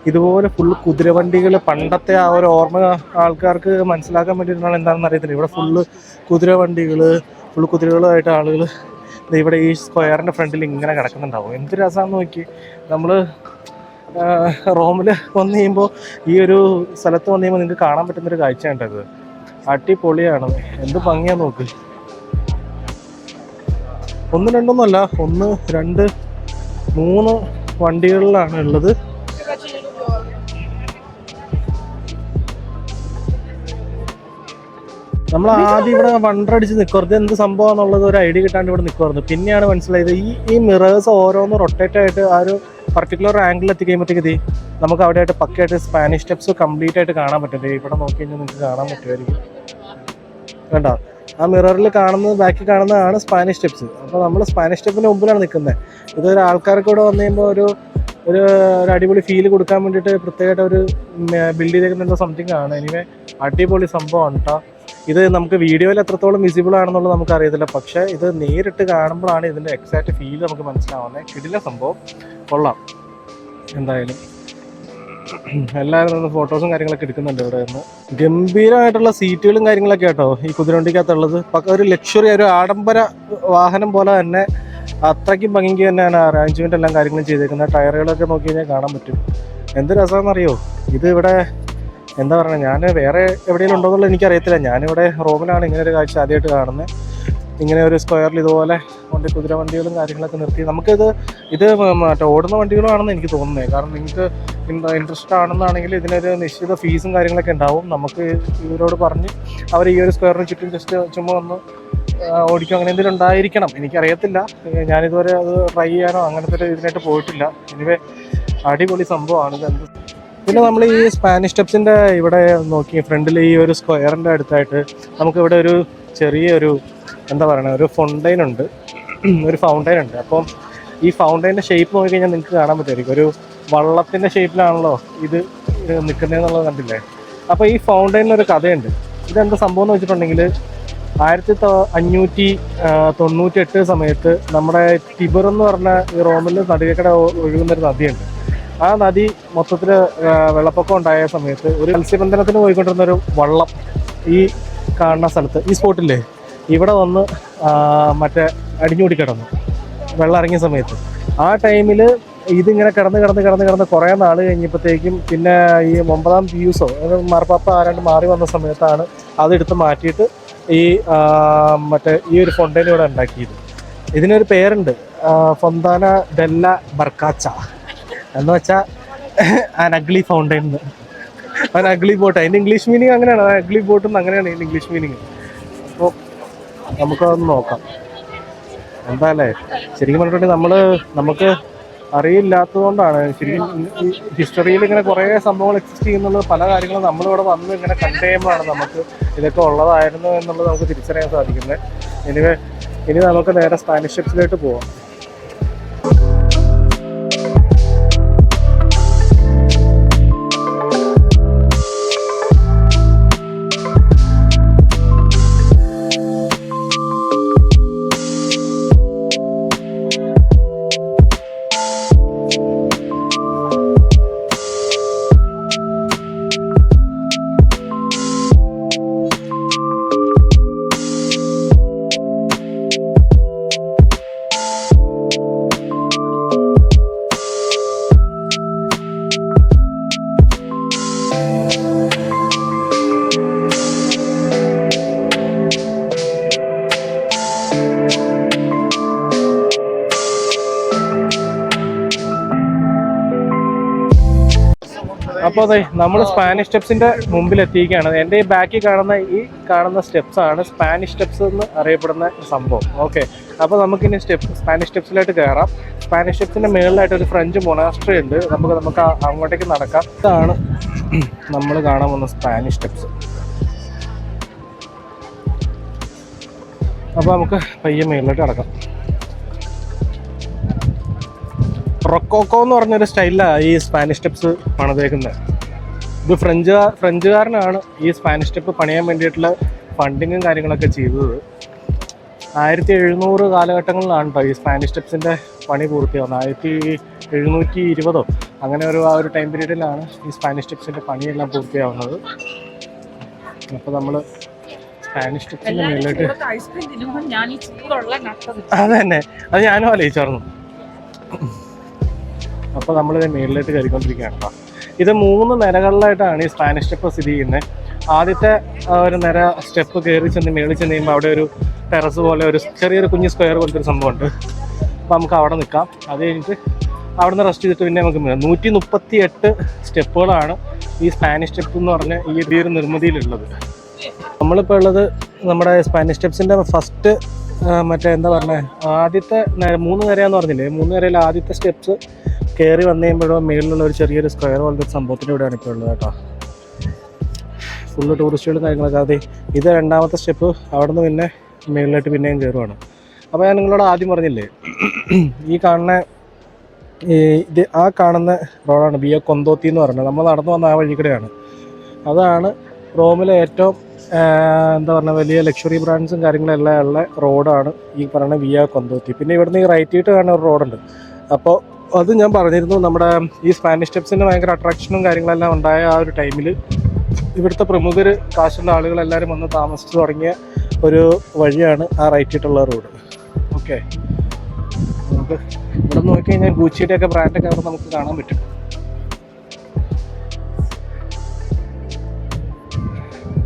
Speaker 1: ഇതുപോലെ ഫുള്ള് കുതിരവണ്ടികൾ. പണ്ടത്തെ ആ ഒരു ഓർമ്മ ആൾക്കാർക്ക് മനസ്സിലാക്കാൻ വേണ്ടിയിട്ടാണ് എന്താണെന്ന് അറിയത്തില്ല. ഇവിടെ ഫുള്ള് കുതിരവണ്ടികൾ, ഫുള്ള് കുതിരകളുമായിട്ട് ആളുകൾ ഇവിടെ ഈ സ്ക്വയറിൻ്റെ ഫ്രണ്ടിൽ ഇങ്ങനെ കിടക്കുന്നുണ്ടാവും. എന്ത് രസമാണെന്ന് നോക്കി. നമ്മൾ റോമിൽ വന്നു കഴിയുമ്പോൾ, ഈ ഒരു സ്ഥലത്ത് വന്നു കഴിയുമ്പോൾ നിങ്ങൾക്ക് കാണാൻ പറ്റുന്നൊരു കാഴ്ചയായിട്ടത്. അടിപൊളിയാണ്, എന്ത് ഭംഗിയാന്ന് നോക്ക്. ഒന്ന് രണ്ടൊന്നുമല്ല, 1, 2, 3 വണ്ടികളിലാണ് ഉള്ളത്. നമ്മൾ ആദ്യം ഇവിടെ വണ്ടടിച്ച് നിൽക്കരുത്, എന്ത് സംഭവം എന്നുള്ളത് ഒരു ഐഡിയ കിട്ടാണ്ട് ഇവിടെ നിൽക്കുമായിരുന്നു. പിന്നെയാണ് മനസ്സിലായത് ഈ മിറേഴ്സ് ഓരോന്നും റൊട്ടേറ്റ് ആയിട്ട് ആ ഒരു പർട്ടിക്കുലർ ആംഗിളിൽ എത്തിക്കഴിയുമ്പോഴത്തേക്ക് നമുക്ക് അവിടെ ആയിട്ട് പക്കയായിട്ട് സ്പാനിഷ് സ്റ്റെപ്സ് കംപ്ലീറ്റ് ആയിട്ട് കാണാൻ പറ്റും. ഇവിടെ നോക്കി കഴിഞ്ഞാൽ നിങ്ങൾക്ക് കാണാൻ പറ്റുമായിരിക്കും. വേണ്ട, ആ മിററിൽ കാണുന്നത്, ബാക്കിൽ കാണുന്നതാണ് സ്പാനിഷ് സ്റ്റെപ്സ്. അപ്പോൾ നമ്മൾ സ്പാനിഷ് സ്റ്റെപ്പിന് മുമ്പിലാണ് നിൽക്കുന്നത്. ഇതൊരു ആൾക്കാർക്ക് കൂടെ വന്നു കഴിയുമ്പോൾ ഒരു അടിപൊളി ഫീൽ കൊടുക്കാൻ വേണ്ടിയിട്ട് പ്രത്യേകമായിട്ട് ഒരു ബിൽഡ് ചെയ്തേക്കുന്ന സംതിങ് ആണ്. എനിവേ അടിപൊളി സംഭവമാണ് കേട്ടോ. ഇത് നമുക്ക് വീഡിയോയിൽ എത്രത്തോളം വിസിബിൾ ആണെന്നുള്ളത് നമുക്ക് അറിയത്തില്ല, പക്ഷേ ഇത് നേരിട്ട് കാണുമ്പോഴാണ് ഇതിൻ്റെ എക്സാക്റ്റ് ഫീൽ നമുക്ക് മനസ്സിലാവുന്നത്. കിടില സംഭവം, കൊള്ളാം. എന്തായാലും എല്ലാവരും ഫോട്ടോസും കാര്യങ്ങളൊക്കെ എടുക്കുന്നുണ്ട് ഇവിടെ നിന്ന്. ഗംഭീരമായിട്ടുള്ള സീറ്റുകളും കാര്യങ്ങളൊക്കെ കേട്ടോ ഈ കുതിരവണ്ടിക്കകത്തുള്ളത്. ഒരു ലക്ഷറി, ഒരു ആഡംബര വാഹനം പോലെ തന്നെ അത്രയ്ക്കും ഭംഗിക്ക് തന്നെയാണ് അറേഞ്ച്മെന്റ് എല്ലാം കാര്യങ്ങളും ചെയ്തേക്കുന്നത്. ടയറുകളൊക്കെ നോക്കി കഴിഞ്ഞാൽ കാണാൻ പറ്റും. എന്ത് രസമാണെന്നറിയോ, ഇത് ഇവിടെ എന്താ പറയുക, ഞാൻ വേറെ എവിടെയെങ്കിലും ഉണ്ടോ എന്നുള്ളത് എനിക്കറിയത്തില്ല. ഞാനിവിടെ റോമിലാണ് ഇങ്ങനെ ഒരു കാഴ്ച ആദ്യമായിട്ട് കാണുന്നത്. ഇങ്ങനെ ഒരു സ്ക്വയറിൽ ഇതുപോലെ കൊണ്ട് കുതിരവണ്ടികളും കാര്യങ്ങളൊക്കെ നിർത്തി. ഇത് മറ്റേ ഓടുന്ന വണ്ടികളാണെന്ന് എനിക്ക് തോന്നുന്നത്. കാരണം നിങ്ങൾക്ക് ഇൻട്രസ്റ്റ് ആണെന്നാണെങ്കിൽ ഇതിനൊരു നിശ്ചിത ഫീസും കാര്യങ്ങളൊക്കെ ഉണ്ടാവും. നമുക്ക് ഇവരോട് പറഞ്ഞ് അവർ ഈ ഒരു സ്ക്വയറിന് ചുറ്റും ജസ്റ്റ് ചുമ്മാ ഒന്ന് ഓടിക്കും, അങ്ങനെ എന്തെങ്കിലും ഉണ്ടായിരിക്കണം. എനിക്കറിയത്തില്ല, ഞാനിതുവരെ അത് ട്രൈ ചെയ്യാനോ അങ്ങനത്തെ ഒരു ഇതിനായിട്ട് പോയിട്ടില്ല. എനിവേ അടിപൊളി സംഭവമാണ് ഇത്. പിന്നെ നമ്മൾ ഈ സ്പാനിഷ് സ്റ്റെപ്സിൻ്റെ ഇവിടെ നോക്കി ഫ്രണ്ടിൽ ഈ ഒരു സ്ക്വയറിൻ്റെ അടുത്തായിട്ട് നമുക്കിവിടെ ഒരു ചെറിയൊരു എന്താ പറയുക, ഒരു ഫൗണ്ടൈൻ ഉണ്ട്. അപ്പം ഈ ഫൗണ്ടൈൻ്റെ ഷേപ്പ് നോക്കിക്കഴിഞ്ഞാൽ നിങ്ങൾക്ക് കാണാൻ പറ്റുമായിരിക്കും. ഒരു വള്ളത്തിൻ്റെ ഷേപ്പിലാണല്ലോ ഇത് നിൽക്കുന്നതെന്നുള്ളത് കണ്ടില്ലേ. അപ്പോൾ ഈ ഫൗണ്ടൈനിലൊരു കഥയുണ്ട്. ഇതെന്താ സംഭവം എന്ന് വെച്ചിട്ടുണ്ടെങ്കിൽ 1598 സമയത്ത് നമ്മുടെ ടിബർ എന്ന് പറഞ്ഞ ഈ റോമിൽ നടുക്കട ഒഴുകുന്നൊരു നദിയുണ്ട്. ആ നദി മൊത്തത്തിൽ വെള്ളപ്പൊക്കം ഉണ്ടായ സമയത്ത് ഒരു മത്സ്യബന്ധനത്തിന് പോയിക്കൊണ്ടിരുന്നൊരു വള്ളം ഈ കാണുന്ന സ്ഥലത്ത്, ഈ സ്പോട്ടില്ലേ, ഇവിടെ വന്ന് അടിഞ്ഞുകൂടി കിടന്നു വെള്ളം ഇറങ്ങിയ സമയത്ത്. ആ ടൈമിൽ ഇതിങ്ങനെ കിടന്ന് കുറേ നാൾ കഴിഞ്ഞപ്പോഴത്തേക്കും പിന്നെ ഈ 9ാം പിയൂസോ മാർപ്പാപ്പ ആരാണ്ട് മാറി വന്ന സമയത്താണ് അതെടുത്ത് മാറ്റിയിട്ട് ഈ ഒരു ഫൊണ്ടൈൻ ഇവിടെ ഉണ്ടാക്കിയത്. ഇതിനൊരു പേരുണ്ട്, ഫൊന്താന ഡെല്ല ബർക്കാച്ച എന്ന് വെച്ചാൽ അഗ്ലി ഫൗണ്ടൈൻ, അഗ്ലി ബോട്ട്. അതിൻ്റെ ഇംഗ്ലീഷ് മീനിങ് അങ്ങനെയാണ്, അഗ്ലി ബോട്ട് എന്ന് അങ്ങനെയാണ് ഇതിൻ്റെ ഇംഗ്ലീഷ് മീനിങ്. അപ്പോൾ നമുക്കതൊന്ന് നോക്കാം. എന്താല്ലേ, ശരിക്കും പറഞ്ഞിട്ടുണ്ടെങ്കിൽ നമുക്ക് അറിയില്ലാത്തതുകൊണ്ടാണ്. ശരിക്കും ഹിസ്റ്ററിയിൽ ഇങ്ങനെ കുറേ സംഭവങ്ങൾ എക്സിസ്റ്റ് ചെയ്യുന്നുള്ളത്, പല കാര്യങ്ങളും നമ്മളിവിടെ വന്ന് ഇങ്ങനെ കണ്ടു കഴിയുമ്പോഴാണ് നമുക്ക് ഇതൊക്കെ ഉള്ളതായിരുന്നു എന്നുള്ളത് നമുക്ക് തിരിച്ചറിയാൻ സാധിക്കുന്നത്. ഇനി നമുക്ക് നേരെ സ്പാനിഷ് ഷിപ്സിലോട്ട് പോവാം. അപ്പോൾ അതെ, നമ്മൾ സ്പാനിഷ് സ്റ്റെപ്സിന്റെ മുമ്പിൽ എത്തിയിരിക്കുകയാണ്. എൻ്റെ ഈ ബാക്കിൽ കാണുന്ന സ്റ്റെപ്സ് ആണ് സ്പാനിഷ് സ്റ്റെപ്സ് എന്ന് അറിയപ്പെടുന്ന സംഭവം. ഓക്കെ, അപ്പോൾ നമുക്കിനി സ്പാനിഷ് സ്റ്റെപ്സിലായിട്ട് കയറാം. സ്പാനിഷ് സ്റ്റെപ്സിന്റെ മുകളിലായിട്ട് ഒരു ഫ്രഞ്ച് മൊണാസ്ട്രി ഉണ്ട്. നമുക്ക് അങ്ങോട്ടേക്ക് നടക്കാം. ഇതാണ് നമ്മൾ കാണാൻ പോകുന്ന സ്പാനിഷ് സ്റ്റെപ്സ്. അപ്പോൾ നമുക്ക് പയ്യെ മുകളിലോട്ട് നടക്കാം. റൊക്കോക്കോ എന്ന് പറഞ്ഞൊരു സ്റ്റൈലിലാണ് ഈ സ്പാനിഷ് സ്റ്റെപ്സ് പണിതേക്കുന്നത്. ഇത് ഫ്രഞ്ചുകാരനാണ് ഈ സ്പാനിഷ് സ്റ്റെപ്പ് പണിയാൻ വേണ്ടിയിട്ടുള്ള ഫണ്ടിങ്ങും കാര്യങ്ങളൊക്കെ ചെയ്തത്. 1700 കാലഘട്ടങ്ങളിലാണ് കേട്ടോ ഈ സ്പാനിഷ് സ്റ്റെപ്സിൻ്റെ പണി പൂർത്തിയാവുന്നത്. 1720 അങ്ങനെ ആ ഒരു ടൈം പീരീഡിലാണ് ഈ സ്പാനിഷ് സ്റ്റെപ്സിൻ്റെ പണിയെല്ലാം പൂർത്തിയാവുന്നത്. അപ്പോൾ നമ്മൾ സ്പാനിഷ് സ്റ്റെപ്സിൻ്റെ മുന്നിലോട്ട്, അത് തന്നെ, അത് ഞാനും ആലോചിച്ചായിരുന്നു. അപ്പോൾ നമ്മളിത് മേളിലോട്ട് കയറിക്കൊണ്ടിരിക്കുകയാണ് കേട്ടോ. ഇത് 3 നിരകളിലായിട്ടാണ് ഈ സ്പാനിഷ് സ്റ്റെപ്പ് സ്ഥിതി ചെയ്യുന്നത്. ആദ്യത്തെ ഒരു നിര സ്റ്റെപ്പ് കയറി മേളിൽ ചെന്ന് കഴിയുമ്പോൾ അവിടെ ഒരു ടെറസ് പോലെ ഒരു ചെറിയൊരു കുഞ്ഞ് സ്ക്വയർ പോലത്തെ ഒരു സംഭവമുണ്ട്. അപ്പോൾ നമുക്ക് അവിടെ നിൽക്കാം. അത് കഴിഞ്ഞിട്ട് അവിടെ നിന്ന് റെസ്റ്റ് ചെയ്തിട്ട് പിന്നെ നമുക്ക് 138 സ്റ്റെപ്പുകളാണ് ഈ സ്പാനിഷ് സ്റ്റെപ്പ് എന്ന് പറഞ്ഞ ഈ ഒരു നിർമ്മിതിയിലുള്ളത്. നമ്മളിപ്പോൾ ഉള്ളത് നമ്മുടെ സ്പാനിഷ് സ്റ്റെപ്സിൻ്റെ ഫസ്റ്റ് എന്താ പറഞ്ഞത്, ആദ്യത്തെ 3 നിരയാന്ന് പറഞ്ഞില്ലേ, 3 നിരയിൽ ആദ്യത്തെ സ്റ്റെപ്സ് കയറി വന്നു കഴിയുമ്പോഴോ മേളിലുള്ള ഒരു ചെറിയൊരു സ്ക്വയർ പോലത്തെ സംഭവത്തിൻ്റെ ഇവിടെയാണ് ഇപ്പോൾ ഉള്ളത് കേട്ടോ. ഫുള്ള് ടൂറിസ്റ്റുകളും കാര്യങ്ങളൊക്കെ. അതെ, ഇത് 2ാമത്തെ സ്റ്റെപ്പ്. അവിടെ നിന്ന് പിന്നെ മേളിലോട്ട് പിന്നെയും കയറുവാണ്. അപ്പോൾ ഞാൻ നിങ്ങളോട് ആദ്യം പറഞ്ഞില്ലേ, ആ കാണുന്ന റോഡാണ് വിയ കൊന്തോത്തി എന്ന് പറയുന്നത്. നമ്മൾ നടന്നു വന്ന ആ വഴി കൂടെയാണ്. അതാണ് റോമിലെ ഏറ്റവും എന്താ പറയുക വലിയ ലക്ഷറി ബ്രാൻഡ്സും കാര്യങ്ങളെല്ലാം ഉള്ള റോഡാണ് ഈ പറയുന്ന വിയ കൊന്തോത്തി. പിന്നെ ഇവിടുന്ന് ഈ റൈറ്റിട്ട് കാണുന്ന ഒരു റോഡുണ്ട്. അപ്പോൾ അത് ഞാൻ പറഞ്ഞിരുന്നു, നമ്മുടെ ഈ സ്പാനിഷ് സ്റ്റെപ്സിന് ഭയങ്കര അട്രാക്ഷനും കാര്യങ്ങളെല്ലാം ഉണ്ടായ ആ ഒരു ടൈമിൽ ഇവിടുത്തെ പ്രമുഖർ, കാശുള്ള ആളുകളെല്ലാവരും വന്ന് താമസിച്ചു തുടങ്ങിയ ഒരു വഴിയാണ് ആ റൈറ്റിട്ടുള്ള റോഡ്. ഓക്കെ, നമുക്ക് ഇവിടെ നോക്കിക്കഴിഞ്ഞാൽ ഗൂച്ചിയുടെയൊക്കെ ബ്രാൻഡൊക്കെ അവിടെ നമുക്ക് കാണാൻ പറ്റും.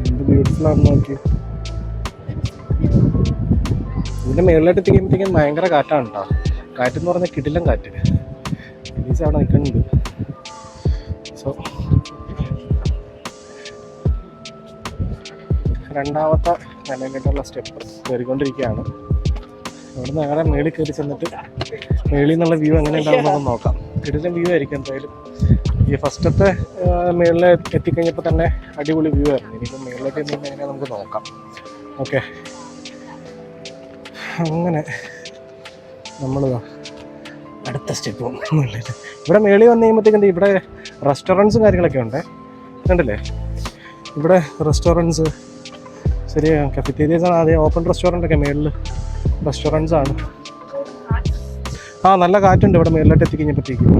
Speaker 1: എന്ത് ബ്യൂട്ടിഫുൾ ആണെന്ന് നോക്കി. ഇതിൻ്റെ മേളിലോട്ട് എത്തിക്കുമ്പോഴത്തേക്കും ഭയങ്കര കാറ്റാണ് കേട്ടോ. കാറ്റെന്ന് പറഞ്ഞാൽ കിടിലം കാറ്റ്. പോലീസ് അവിടെ നിൽക്കുന്നുണ്ട്. സോ 2ാമത്തെ നിലയിലോട്ടുള്ള സ്റ്റെപ്പ് കയറിക്കൊണ്ടിരിക്കുകയാണ്. അവിടെ നിന്ന് നേരെ മേളിൽ കയറി ചെന്നിട്ട് മേളിൽ നിന്നുള്ള വ്യൂ എങ്ങനെ ഉണ്ടാകുന്നതെന്ന് നോക്കാം. കിടിലം വ്യൂ ആയിരിക്കും എന്തായാലും. ഈ ഫസ്റ്റത്തെ മേളിൽ എത്തിക്കഴിഞ്ഞപ്പോൾ തന്നെ അടിപൊളി വ്യൂ ആയിരുന്നു. ഇനിയിപ്പോൾ മേളിലേക്ക് എങ്ങനെ നമുക്ക് നോക്കാം. ഓക്കെ, അങ്ങനെ നമ്മൾ അടുത്ത സ്റ്റെപ്പ് മുകളിലേക്ക്. ഇവിടെ മേളിൽ വന്നു കഴിയുമ്പോഴത്തേക്കും ഇവിടെ റെസ്റ്റോറൻറ്റ്സും കാര്യങ്ങളൊക്കെ ഉണ്ട്. കണ്ടില്ലേ, ഇവിടെ റെസ്റ്റോറൻറ്റ്സ്, ശരി, കഫറ്റേരിയസാണ്. ആദ്യം ഓപ്പൺ റെസ്റ്റോറൻ്റ് ഒക്കെ, മേളിൽ റെസ്റ്റോറൻറ്റ്സ് ആണ്. നല്ല കാറ്റുണ്ട് ഇവിടെ മേളിലോട്ട് എത്തിക്കഴിഞ്ഞപ്പോഴത്തേക്കും.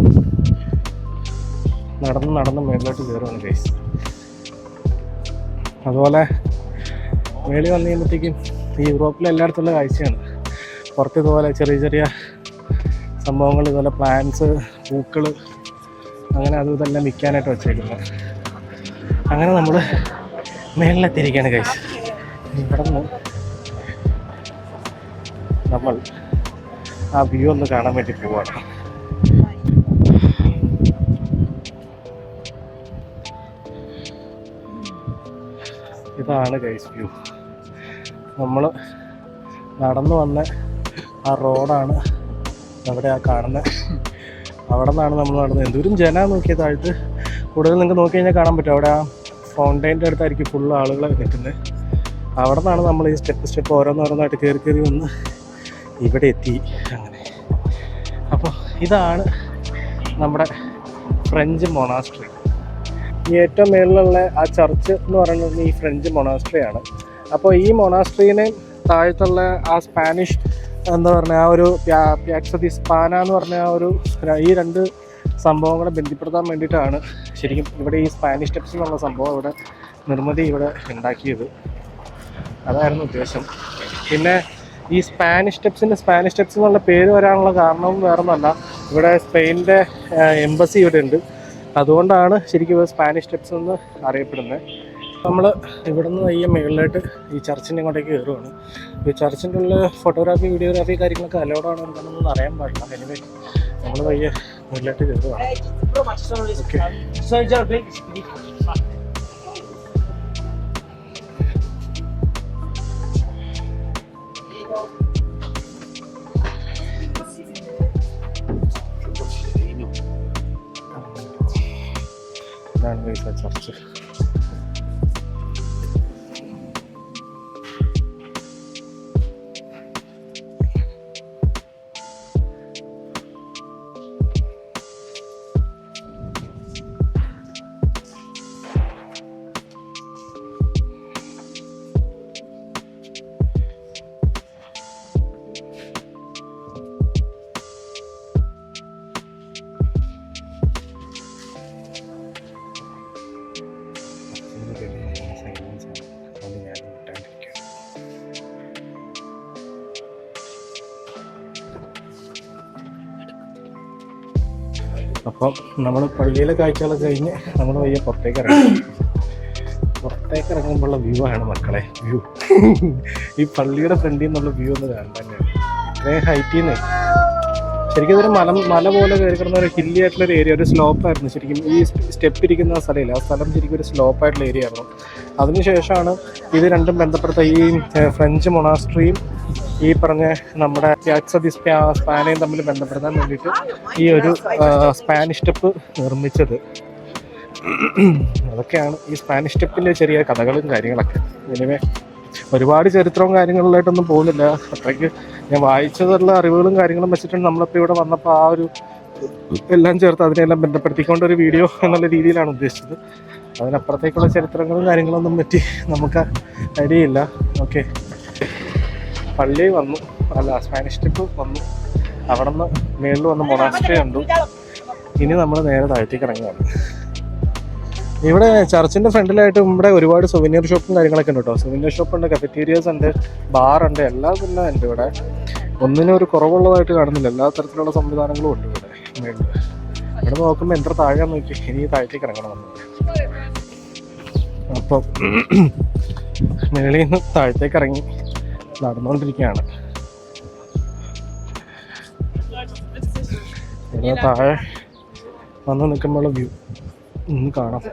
Speaker 1: നടന്ന് മേളിലോട്ട് കയറുവാണ് ഗൈസ്. അതുപോലെ മേളിൽ വന്നു കഴിയുമ്പോഴത്തേക്കും ഈ യൂറോപ്പിലെ എല്ലായിടത്തുള്ള കാഴ്ചയാണ്. പുറത്ത് ഇതുപോലെ ചെറിയ സംഭവങ്ങൾ, ഇതുപോലെ പ്ലാന്റ്സ്, പൂക്കൾ, അങ്ങനെ അതും ഇതെല്ലാം വിൽക്കാനായിട്ട് വെച്ചേക്കുന്നത്. അങ്ങനെ നമ്മൾ മേളിലെത്തിയിരിക്കുകയാണ് ഗൈസ്. ഇവിടെ നിന്ന് നമ്മൾ ആ വ്യൂ ഒന്ന് കാണാൻ വേണ്ടി പോവാണ്. ഇതാണ് ഗൈസ് വ്യൂ. നമ്മൾ നടന്നു വന്ന ആ റോഡാണ് അവിടെ ആ കാണുന്നത്. അവിടെ നിന്നാണ് നമ്മൾ നടന്നത്. എന്തോരം ജന നോക്കിയത് താഴത്ത്. കൂടുതൽ നിങ്ങൾക്ക് നോക്കി കഴിഞ്ഞാൽ കാണാൻ പറ്റും. അവിടെ ആ ഫൗണ്ടൈൻ്റെ അടുത്തായിരിക്കും ഫുള്ള് ആളുകൾ നിൽക്കുന്നത്. അവിടെ നിന്നാണ് നമ്മൾ ഈ സ്റ്റെപ്പ് ഓരോന്നോരോന്നായിട്ട് കയറി വന്ന് ഇവിടെ എത്തി. അങ്ങനെ അപ്പോൾ ഇതാണ് നമ്മുടെ ഫ്രഞ്ച് മൊണാസ്ട്രി. ഈ ഏറ്റവും മേളിലുള്ള ആ ചർച്ച് എന്ന് പറയുന്നത് ഈ ഫ്രഞ്ച് മൊണാസ്ട്രിയാണ്. അപ്പോൾ ഈ മൊണാസ്ട്രീനെ താഴത്തുള്ള ആ സ്പാനിഷ് എന്താ പറയുക ആ ഒരു പ്യാക്സ ദി സ്പാന എന്ന് പറഞ്ഞ ആ ഒരു ഈ രണ്ട് സംഭവങ്ങളെ ബന്ധിപ്പെടുത്താൻ വേണ്ടിയിട്ടാണ് ശരിക്കും ഇവിടെ ഈ സ്പാനിഷ് സ്റ്റെപ്സ് എന്നുള്ള സംഭവം ഇവിടെ നിർമ്മിതി ഇവിടെ ഉണ്ടാക്കിയത്. അതായിരുന്നു ഉദ്ദേശം. പിന്നെ ഈ സ്പാനിഷ് സ്റ്റെപ്സ് എന്നുള്ള പേര് വരാനുള്ള കാരണവും വേറൊന്നുമല്ല, ഇവിടെ സ്പെയിനിൻ്റെ എംബസി ഇവിടെ ഉണ്ട്. അതുകൊണ്ടാണ് ശരിക്കും സ്പാനിഷ് സ്റ്റെപ്സ് എന്ന് അറിയപ്പെടുന്നത്. നമ്മൾ ഇവിടെ നിന്ന് വയ്യ മുകളിലായിട്ട് ഈ ചർച്ചിൻ്റെ ഇങ്ങോട്ടേക്ക് കയറുകയാണ്. ഈ ചർച്ചിൻ്റെ ഉള്ളിൽ ഫോട്ടോഗ്രാഫി വീഡിയോഗ്രാഫി കാര്യങ്ങളൊക്കെ അലൗഡാണോ എന്താണെന്നൊന്നും അറിയാൻ പാടില്ല. എനിവേ നമ്മൾ വയ്യ മുകളിലായിട്ട് കയറുകയാണ്. ഇതാണ് ചർച്ച്. അപ്പം നമ്മൾ പള്ളിയിലെ കാഴ്ചകളൊക്കെ കഴിഞ്ഞ് നമ്മൾ വയ്യ പുറത്തേക്ക് ഇറങ്ങുമ്പോഴുള്ള വ്യൂ ആണ് മക്കളെ. ഈ പള്ളിയുടെ ഫ്രണ്ടിൽ നിന്നുള്ള വ്യൂ ഒന്ന് കാണാൻ തന്നെയാണ്. ഇത്രയും ഹൈറ്റിൽ നിന്ന് ശരിക്കും ഇതൊരു മല പോലെ കയറി കിടന്ന ഒരു ഹില്ലി ആയിട്ടുള്ളൊരു ഏരിയ, ഒരു സ്ലോപ്പായിരുന്നു ശരിക്കും. ഈ സ്റ്റെപ്പ് ഇരിക്കുന്ന സ്ഥലമില്ല, ആ സ്ഥലം ശരിക്കും ഒരു സ്ലോപ്പായിട്ടുള്ള ഏരിയ ആയിരുന്നു. അതിനുശേഷമാണ് ഇത് രണ്ടും ബന്ധപ്പെടുത്ത ഈ ഫ്രഞ്ച് മൊണാസ്ട്രിയും ഈ പറഞ്ഞ നമ്മുടെ പ്യാക്സ ദി സ്പാനയും തമ്മിൽ ബന്ധപ്പെടുത്താൻ വേണ്ടിയിട്ട് ഈ ഒരു സ്പാനിഷ് സ്റ്റെപ്പ് നിർമ്മിച്ചത്. അതൊക്കെയാണ് ഈ സ്പാനിഷ് സ്റ്റെപ്പിൻ്റെ ചെറിയ കഥകളും കാര്യങ്ങളൊക്കെ. എനിവേ ഒരുപാട് ചരിത്രവും കാര്യങ്ങളിലായിട്ടൊന്നും പോകുന്നില്ല. അത്രയ്ക്ക് ഞാൻ വായിച്ചതുള്ള അറിവുകളും കാര്യങ്ങളും വെച്ചിട്ടുണ്ട് നമ്മളിപ്പോൾ ഇവിടെ വന്നപ്പോൾ ആ ഒരു എല്ലാം ചേർത്ത് അതിനെല്ലാം ബന്ധപ്പെടുത്തിക്കൊണ്ടൊരു വീഡിയോ എന്നുള്ള രീതിയിലാണ് ഉദ്ദേശിച്ചത്. അതിനപ്പുറത്തേക്കുള്ള ചരിത്രങ്ങളും കാര്യങ്ങളൊന്നും പറ്റി നമുക്ക് ഐഡിയ ഇല്ല. ഓക്കെ, പള്ളി വന്നു, അല്ല സ്പാനിഷ് സ്റ്റെപ്പ് വന്നു, അവിടെ നിന്ന് മേളിൽ വന്ന് മൊണാസ്ട്രി കണ്ടു. ഇനി നമ്മൾ നേരെ താഴത്തേക്ക് ഇറങ്ങുകയാണ്. ഇവിടെ ചർച്ചിൻ്റെ ഫ്രണ്ടിലായിട്ട് ഇവിടെ ഒരുപാട് സുവനീർ ഷോപ്പും കാര്യങ്ങളൊക്കെ ഉണ്ട് കേട്ടോ. സുവനീർ ഷോപ്പുണ്ട്, കഫറ്റീരിയാസ് ഉണ്ട്, ബാറുണ്ട്, എല്ലാം തന്നെ ഉണ്ട് ഇവിടെ. ഒന്നിനും ഒരു കുറവുള്ളതായിട്ട് കാണുന്നില്ല. എല്ലാ തരത്തിലുള്ള സംവിധാനങ്ങളും ഉണ്ട് ഇവിടെ മേളിൽ. ഇവിടെ നോക്കുമ്പോൾ എത്ര താഴെയാന്ന് നോക്കി. ഇനി താഴത്തേക്ക് ഇറങ്ങണം നമ്മൾ. അപ്പം മേളിൽ നിന്ന് താഴത്തേക്ക് ഇറങ്ങി നടന്നുകൊണ്ടിരിക്കുകയാണ്. ഇവിടെ താഴെ വന്ന് നിൽക്കുമ്പോഴുള്ള വ്യൂ ഒന്ന് കാണാം.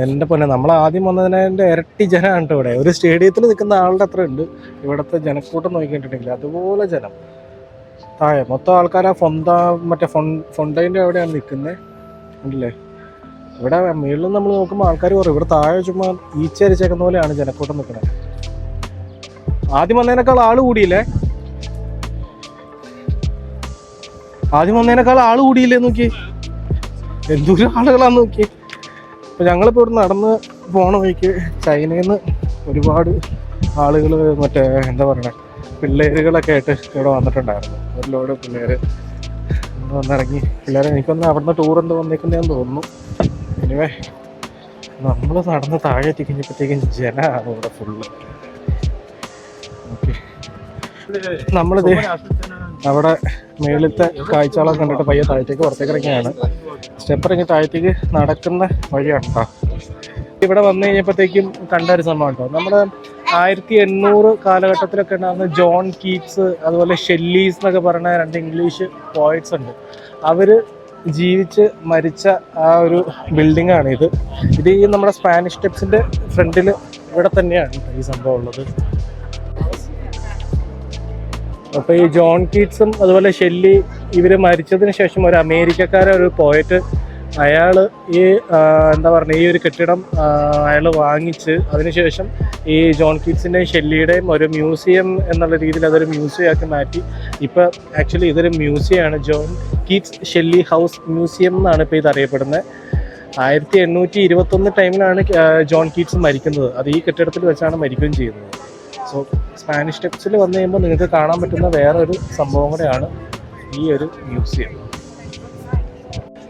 Speaker 1: എൻ്റെ പൊന്നെ, നമ്മൾ ആദ്യം വന്നതിൻ്റെ ഇരട്ടി ജനമാണ് കേട്ടോ ഇവിടെ. ഒരു സ്റ്റേഡിയത്തിൽ നിൽക്കുന്ന ആളുടെ അത്ര ഉണ്ട് ഇവിടുത്തെ ജനക്കൂട്ടം നോക്കിയിട്ടുണ്ടെങ്കിൽ. അതുപോലെ ജനം താഴെ മൊത്തം ആൾക്കാർ ആ മറ്റേ ഫൊണ്ടൈൻ്റെ അവിടെയാണ് നിൽക്കുന്നത്, ഉണ്ടല്ലേ. ഇവിടെ മുകളിൽ നമ്മൾ നോക്കുമ്പോൾ ആൾക്കാർ കുറയും. ഇവിടെ താഴെ ചുമ്മാ ഈച്ചരിച്ചേക്കുന്ന പോലെയാണ് ജനക്കൂട്ടം നിൽക്കുന്നത്. ആദ്യം വന്നതിനേക്കാൾ ആള് കൂടിയില്ലേ? നോക്കി എന്തോരം ആളുകളാന്ന് നോക്കി. അപ്പോൾ ഞങ്ങളിപ്പോൾ ഇവിടെ നടന്ന് പോണ വഴിക്ക് ചൈനയിൽ നിന്ന് ഒരുപാട് ആളുകൾ മറ്റേ എന്താ പറയുക പിള്ളേരുകളൊക്കെ ആയിട്ട് ഇവിടെ വന്നിട്ടുണ്ടായിരുന്നു. ഒരു ലോഡ് പിള്ളേർ വന്നിറങ്ങി. എനിക്കൊന്ന് അവിടെ നിന്ന് ടൂർ എന്ത് വന്നേക്കുന്നതെന്ന് തോന്നുന്നു. എനിവേ നമ്മൾ നടന്ന് താഴെ എത്തിക്കഴിഞ്ഞപ്പോഴത്തേക്കും ജനമാണ് ഇവിടെ ഫുള്ള്. ഓക്കെ, നമ്മളിത് അവിടെ മേളിലത്തെ കാഴ്ചകളൊക്കെ കണ്ടിട്ട് പയ്യെ താഴത്തേക്ക് പുറത്തേക്ക് ഇറങ്ങിയാണ്. സ്റ്റെപ്പ് ഇറങ്ങി താഴത്തേക്ക് നടക്കുന്ന വഴിയാണ് കേട്ടോ. ഇവിടെ വന്നു കഴിഞ്ഞപ്പോഴത്തേക്കും കണ്ടൊരു സംഭവം കേട്ടോ. നമ്മുടെ 1800 കാലഘട്ടത്തിലൊക്കെ ഉണ്ടാകുന്ന ജോൺ കീറ്റ്സ്, അതുപോലെ ഷെല്ലീസ് എന്നൊക്കെ പറയുന്ന 2 ഇംഗ്ലീഷ് പോയറ്റ്സ് ഉണ്ട്. അവർ ജീവിച്ച് മരിച്ച ആ ഒരു ബിൽഡിംഗ് ആണ് ഇത്. ഈ നമ്മുടെ സ്പാനിഷ് സ്റ്റെപ്സിൻ്റെ ഫ്രണ്ടിൽ ഇവിടെ തന്നെയാണ് ഈ സംഭവം ഉള്ളത്. അപ്പോൾ ഈ ജോൺ കീറ്റ്സും അതുപോലെ ഷെല്ലി ഇവർ മരിച്ചതിന് ശേഷം ഒരു അമേരിക്കക്കാരൻ ഒരു പോയറ്റ് അയാൾ ഈ എന്താ പറയുക ഈ ഒരു കെട്ടിടം അയാൾ വാങ്ങിച്ച് അതിനുശേഷം ഈ ജോൺ കീറ്റ്സിൻ്റെയും ഷെല്ലിയുടെയും ഒരു മ്യൂസിയം എന്നുള്ള രീതിയിൽ അതൊരു മ്യൂസിയം ആക്കി മാറ്റി. ഇപ്പോൾ ആക്ച്വലി ഇതൊരു മ്യൂസിയമാണ്, John Keats Shelley house museum എന്നാണ് ഇപ്പോൾ ഇത് അറിയപ്പെടുന്നത്. 1821 ടൈമിലാണ് ജോൺ കീറ്റ്സ് മരിക്കുന്നത്. അത് ഈ കെട്ടിടത്തിൽ വെച്ചാണ് മരിക്കുകയും ചെയ്യുന്നത്. സോ സ്പാനിഷ് സ്റ്റെപ്സിൽ വന്നു കഴിയുമ്പോൾ നിങ്ങൾക്ക് കാണാൻ പറ്റുന്ന വേറൊരു സംഭവം കൂടെയാണ് ഈ ഒരു മ്യൂസിയം.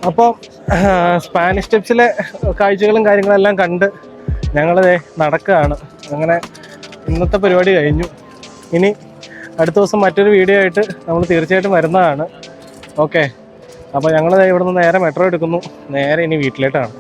Speaker 1: അപ്പോൾ സ്പാനിഷ് സ്റ്റെപ്സിലെ കാഴ്ചകളും കാര്യങ്ങളെല്ലാം കണ്ട് ഞങ്ങളത് നടക്കുകയാണ്. അങ്ങനെ ഇന്നത്തെ പരിപാടി കഴിഞ്ഞു. ഇനി അടുത്ത ദിവസം മറ്റൊരു വീഡിയോ ആയിട്ട് നമ്മൾ തീർച്ചയായിട്ടും വരുന്നതാണ്. ഓക്കെ, അപ്പോൾ ഞങ്ങൾ ഇവിടെ നിന്ന് നേരെ മെട്രോ എടുക്കുന്നു, നേരെ ഇനി വീട്ടിലേക്കാണ്.